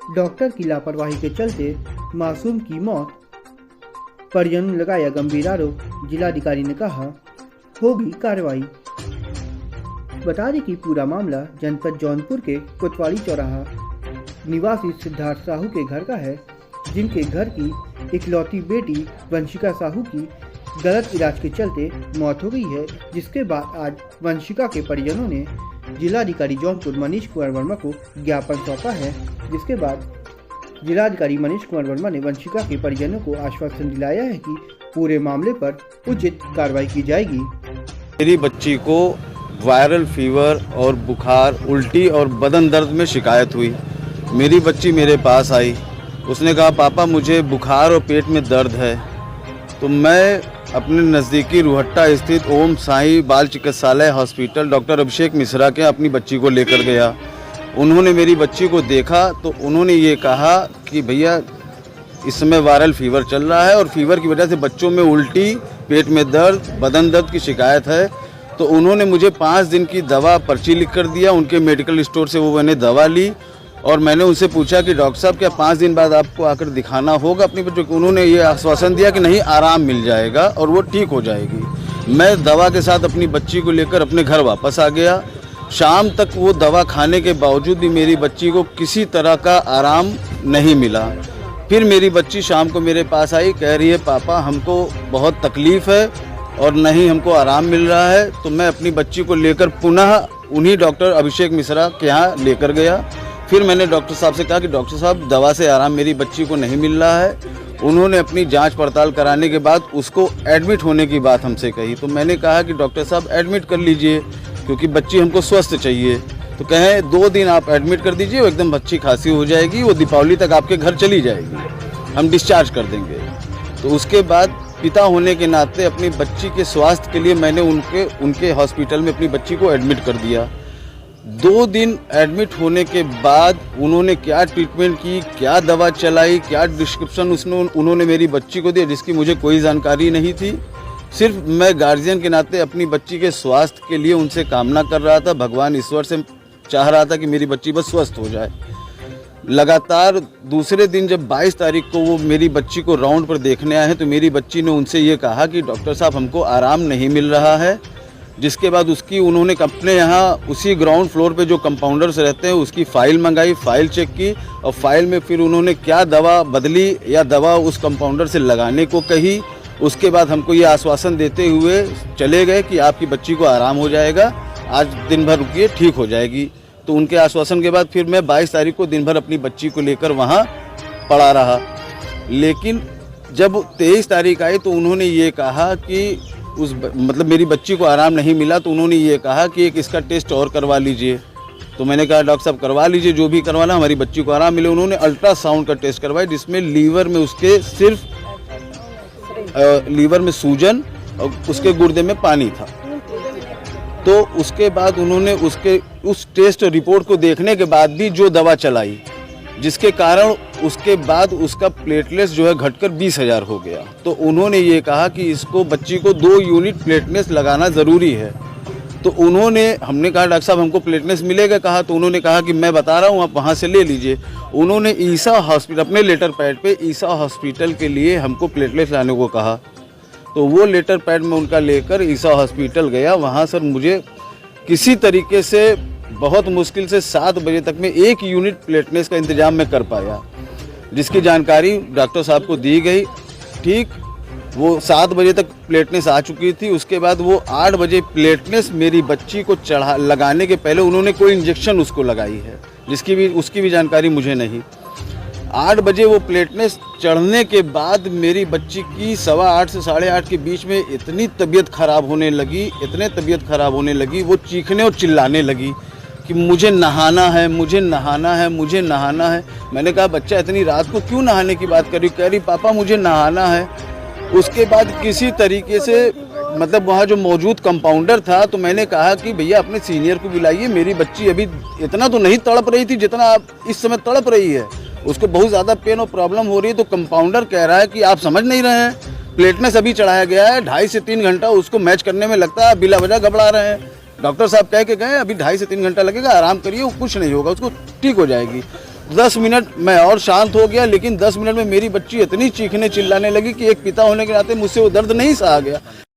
Doctor की लापरवाही के चलते मासूम की मौत, परिजनों ने लगाया गंभीर आरोप। जिलाधिकारी ने कहा होगी कार्रवाई। बता दें कि पूरा मामला जनपद जौनपुर के कोतवाली चौराहा निवासी सिद्धार्थ साहू के घर का है, जिनके घर की इकलौती बेटी वंशिका साहू की गलत इलाज के चलते मौत हो गई है। जिसके बाद आज वंशिका के परिजनों ने जिलाधिकारी जौनपुर मनीष कुमार वर्मा को ज्ञापन सौंपा है। जिसके बाद जिलाधिकारी मनीष कुमार वर्मा ने वंशिका के परिजनों को आश्वासन दिलाया है कि पूरे मामले पर उचित कार्रवाई की जाएगी। मेरी बच्ची को वायरल फीवर और बुखार, उल्टी और बदन दर्द में शिकायत हुई। मेरी बच्ची मेरे पास आई, उसने कहा पापा मुझे बुखार और पेट में दर्द है। तो मैं अपने नज़दीकी रुहट्टा स्थित ओम साई बाल चिकित्सालय हॉस्पिटल डॉक्टर अभिषेक मिश्रा के अपनी बच्ची को लेकर गया। उन्होंने मेरी बच्ची को देखा तो उन्होंने ये कहा कि भैया इस समय वायरल फीवर चल रहा है और फीवर की वजह से बच्चों में उल्टी, पेट में दर्द, बदन दर्द की शिकायत है। तो उन्होंने मुझे 5 दिन की दवा पर्ची लिख कर दिया। उनके मेडिकल स्टोर से वो मैंने दवा ली और मैंने उनसे पूछा कि डॉक्टर साहब क्या 5 दिन बाद आपको आकर दिखाना होगा अपनी बच्चों को। उन्होंने ये आश्वासन दिया कि नहीं, आराम मिल जाएगा और वो ठीक हो जाएगी। मैं दवा के साथ अपनी बच्ची को लेकर अपने घर वापस आ गया। शाम तक वो दवा खाने के बावजूद भी मेरी बच्ची को किसी तरह का आराम नहीं मिला। फिर मेरी बच्ची शाम को मेरे पास आई, कह रही है पापा हमको बहुत तकलीफ़ है और नहीं हमको आराम मिल रहा है। तो मैं अपनी बच्ची को लेकर पुनः उन्हीं डॉक्टर अभिषेक मिश्रा के यहाँ लेकर गया। फिर मैंने डॉक्टर साहब से कहा कि डॉक्टर साहब दवा से आराम मेरी बच्ची को नहीं मिल रहा है। उन्होंने अपनी जांच पड़ताल कराने के बाद उसको एडमिट होने की बात हमसे कही। तो मैंने कहा कि डॉक्टर साहब एडमिट कर लीजिए क्योंकि बच्ची हमको स्वस्थ चाहिए। तो कहें 2 दिन आप एडमिट कर दीजिए, वो एकदम अच्छी खांसी हो जाएगी, वो दीपावली तक आपके घर चली जाएगी, हम डिस्चार्ज कर देंगे। तो उसके बाद पिता होने के नाते अपनी बच्ची के स्वास्थ्य के लिए मैंने उनके हॉस्पिटल में अपनी बच्ची को एडमिट कर दिया। 2 दिन एडमिट होने के बाद उन्होंने क्या ट्रीटमेंट की, क्या दवा चलाई, क्या डिस्क्रिप्शन उन्होंने मेरी बच्ची को दिया जिसकी मुझे कोई जानकारी नहीं थी। सिर्फ मैं गार्जियन के नाते अपनी बच्ची के स्वास्थ्य के लिए उनसे कामना कर रहा था, भगवान ईश्वर से चाह रहा था कि मेरी बच्ची बस स्वस्थ हो जाए। लगातार दूसरे दिन जब 22 तारीख को वो मेरी बच्ची को राउंड पर देखने आए हैं तो मेरी बच्ची ने उनसे ये कहा कि डॉक्टर साहब हमको आराम नहीं मिल रहा है। जिसके बाद उसकी उन्होंने अपने यहाँ उसी ग्राउंड फ्लोर पे जो कंपाउंडर्स रहते हैं उसकी फ़ाइल मंगाई, फ़ाइल चेक की और फाइल में फिर उन्होंने क्या दवा बदली या दवा उस कंपाउंडर से लगाने को कही। उसके बाद हमको ये आश्वासन देते हुए चले गए कि आपकी बच्ची को आराम हो जाएगा, आज दिन भर रुकिए ठीक हो जाएगी। तो उनके आश्वासन के बाद फिर मैं 22 तारीख को दिन भर अपनी बच्ची को लेकर वहाँ पड़ा रहा। लेकिन जब 23 तारीख आई तो उन्होंने ये कहा कि मेरी बच्ची को आराम नहीं मिला। तो उन्होंने ये कहा कि एक इसका टेस्ट और करवा लीजिए। तो मैंने कहा डॉक्टर साहब करवा लीजिए, जो भी करवाना, हमारी बच्ची को आराम मिले। उन्होंने अल्ट्रासाउंड का टेस्ट करवाया जिसमें लीवर में उसके सिर्फ लीवर में सूजन और उसके गुर्दे में पानी था। तो उसके बाद उन्होंने उस टेस्ट रिपोर्ट को देखने के बाद भी जो दवा चलाई जिसके कारण उसके बाद उसका प्लेटलेट्स जो है घटकर 20,000 हो गया। तो उन्होंने ये कहा कि इसको बच्ची को 2 यूनिट प्लेटलेट्स लगाना ज़रूरी है। तो हमने कहा डॉक्टर साहब हमको प्लेटलेट्स मिलेगा कहा। तो उन्होंने कहा कि मैं बता रहा हूँ आप वहाँ से ले लीजिए। उन्होंने ईसा हॉस्पिटल अपने लेटर पैड पे ईसा हॉस्पिटल के लिए हमको प्लेटलेट्स लाने को कहा। तो वो लेटर पैड में उनका लेकर ईसा हॉस्पिटल गया। वहाँ सर मुझे किसी तरीके से बहुत मुश्किल से 7 बजे तक में 1 यूनिट प्लेटलेट्स का इंतजाम मैं कर पाया, जिसकी जानकारी डॉक्टर साहब को दी गई। ठीक वो 7 बजे तक प्लेटलेट्स आ चुकी थी। उसके बाद वो 8 बजे प्लेटलेट्स मेरी बच्ची को लगाने के पहले उन्होंने कोई इंजेक्शन उसको लगाई है उसकी भी जानकारी मुझे नहीं। 8 बजे वो प्लेटलेट्स चढ़ने के बाद मेरी बच्ची की 8:15 से 8:30 के बीच में इतनी तबीयत ख़राब होने लगी, वो चीखने और चिल्लाने लगी कि मुझे नहाना है, मुझे नहाना है, मुझे नहाना है। मैंने कहा बच्चा इतनी रात को क्यों नहाने की बात कर रही? कह रही पापा मुझे नहाना है। उसके बाद किसी तरीके से वहाँ जो मौजूद कंपाउंडर था तो मैंने कहा कि भैया अपने सीनियर को बुलाइए, मेरी बच्ची अभी इतना तो नहीं तड़प रही थी जितना आप इस समय तड़प रही है, उसको बहुत ज़्यादा पेन और प्रॉब्लम हो रही है। तो कंपाउंडर कह रहा है कि आप समझ नहीं रहे हैं, प्लेटलेट्स अभी चढ़ाया गया है, 2.5 से 3 घंटा उसको मैच करने में लगता है, बिला वजह घबरा रहे हैं। डॉक्टर साहब कह के गए अभी 2.5 से 3 घंटा लगेगा, आराम करिए, वो कुछ नहीं होगा, उसको ठीक हो जाएगी। 10 मिनट मैं और शांत हो गया, लेकिन 10 मिनट में मेरी बच्ची इतनी चीखने चिल्लाने लगी कि एक पिता होने के नाते मुझसे वो दर्द नहीं सहा गया।